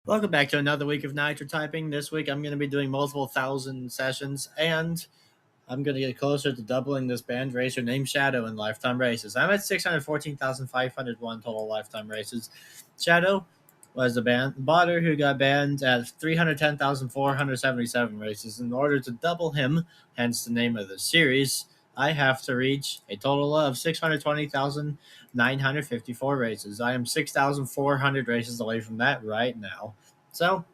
Welcome back to another week of Nitro Typing. This week I'm going to be doing multiple thousand sessions, and I'm going to get closer to doubling this banned racer named Shadow in lifetime races. I'm at 614,501 total lifetime races. Shadow was the botter who got banned at 310,477 races. In order to double him, hence the name of the series, I have to reach a total of 620,954 races. I am 6,400 races away from that right now. So,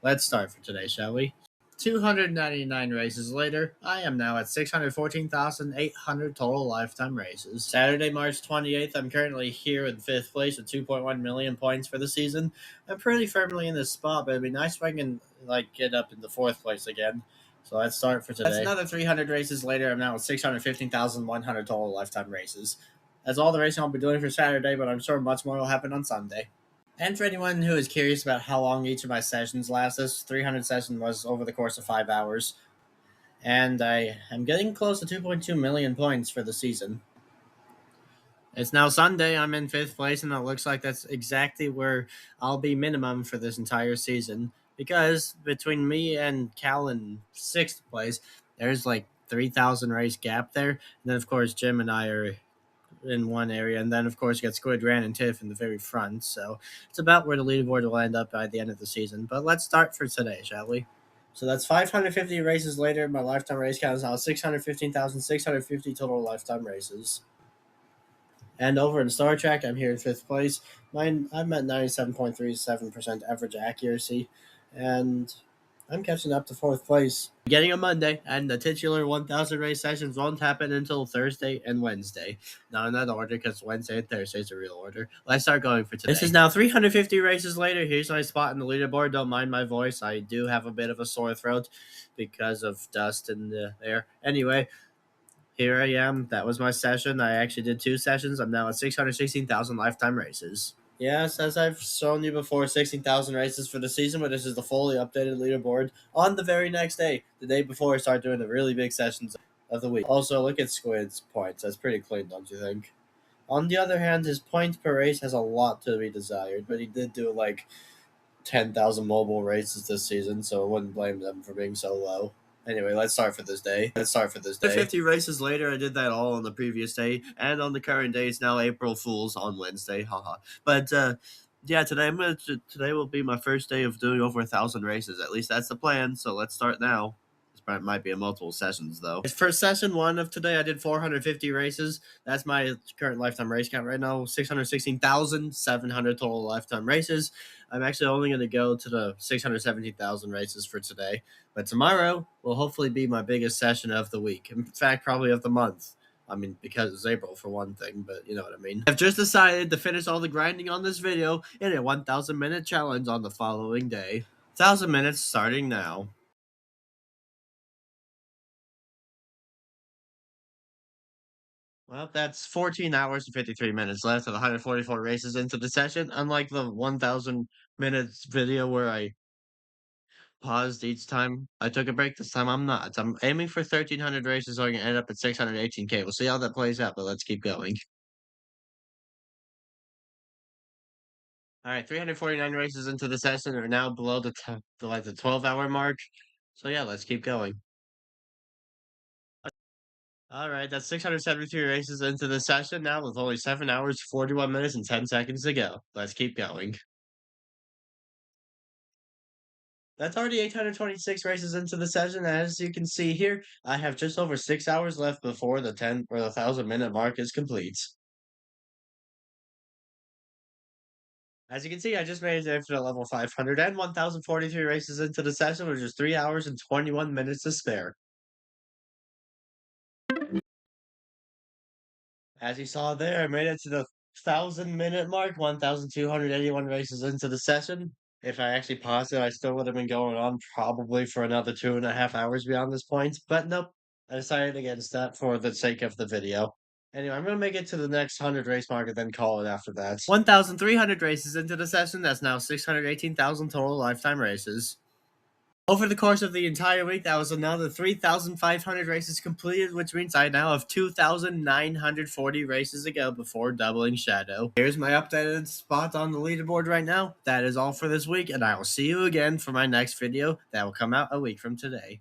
let's start for today, shall we? 299 races later, I am now at 614,800 total lifetime races. Saturday, March 28th, I'm currently here in 5th place with 2.1 million points for the season. I'm pretty firmly in this spot, but it'd be nice if I can get up into 4th place again. So let's start for today. That's another 300 races later. I'm now at 615,100 total lifetime races. That's all the racing I'll be doing for Saturday, but I'm sure much more will happen on Sunday. And for anyone who is curious about how long each of my sessions last, this 300 session was over the course of 5 hours. And I am getting close to 2.2 million points for the season. It's now Sunday. I'm in 5th place, and it looks like that's exactly where I'll be minimum for this entire season. Because between me and Cal in 6th place, there's like 3,000 race gap there. And then, of course, Jim and I are in one area, and then of course you got Squid, Ran, and Tiff in the very front. So it's about where the leaderboard will end up by the end of the season. But let's start for today, shall we? So that's 550 races later. My lifetime race count is now 615,650 total lifetime races. And over in Star Trek, I'm here in 5th place. I'm at 97.37% average accuracy, and I'm catching up to 4th place. Beginning on Monday, and the titular 1,000 race sessions won't happen until Thursday and Wednesday. Not in that order, because Wednesday and Thursday is the real order. Let's start going for today. This is now 350 races later. Here's my spot in the leaderboard. Don't mind my voice. I do have a bit of a sore throat because of dust in the air. Anyway, here I am. That was my session. I actually did 2 sessions. I'm now at 616,000 lifetime races. Yes, as I've shown you before, 16,000 races for the season, but this is the fully updated leaderboard on the very next day, the day before I start doing the really big sessions of the week. Also, look at Squid's points. That's pretty clean, don't you think? On the other hand, his points per race has a lot to be desired, but he did do like 10,000 mobile races this season, so I wouldn't blame them for being so low. Anyway, let's start for this day. 50 races later, I did that all on the previous day, and on the current day, it's now April Fool's on Wednesday. Haha. But yeah, today will be my first day of doing over 1,000 races. At least that's the plan. So let's start now. This might be in multiple sessions though. For session 1 of today, I did 450 races. That's my current lifetime race count right now. 616,700 total lifetime races. I'm actually only going to go to the 617,000 races for today. But tomorrow will hopefully be my biggest session of the week. In fact, probably of the month. I mean, because it's April for one thing, but you know what I mean. I've just decided to finish all the grinding on this video in a 1,000-minute challenge on the following day. 1,000 minutes starting now. Well, that's 14 hours and 53 minutes left of 144 races into the session. Unlike the 1,000 minutes video where I paused each time I took a break, this time I'm not. I'm aiming for 1,300 races so I can end up at 618K. We'll see how that plays out, but let's keep going. All right, 349 races into the session are now below the 12-hour mark. So yeah, let's keep going. All right, that's 673 races into the session now with only 7 hours, 41 minutes, and 10 seconds to go. Let's keep going. That's already 826 races into the session. As you can see here, I have just over 6 hours left before the 1,000-minute mark is complete. As you can see, I just made it to level 500 and 1,043 races into the session, with just 3 hours and 21 minutes to spare. As you saw there, I made it to the 1,000-minute mark, 1,281 races into the session. If I actually paused it, I still would have been going on probably for another 2.5 hours beyond this point. But nope, I decided against that for the sake of the video. Anyway, I'm going to make it to the next 100 race mark and then call it after that. 1,300 races into the session. That's now 618,000 total lifetime races. Over the course of the entire week, that was another 3,500 races completed, which means I now have 2,940 races to go before doubling Shadow. Here's my updated spot on the leaderboard right now. That is all for this week, and I will see you again for my next video that will come out a week from today.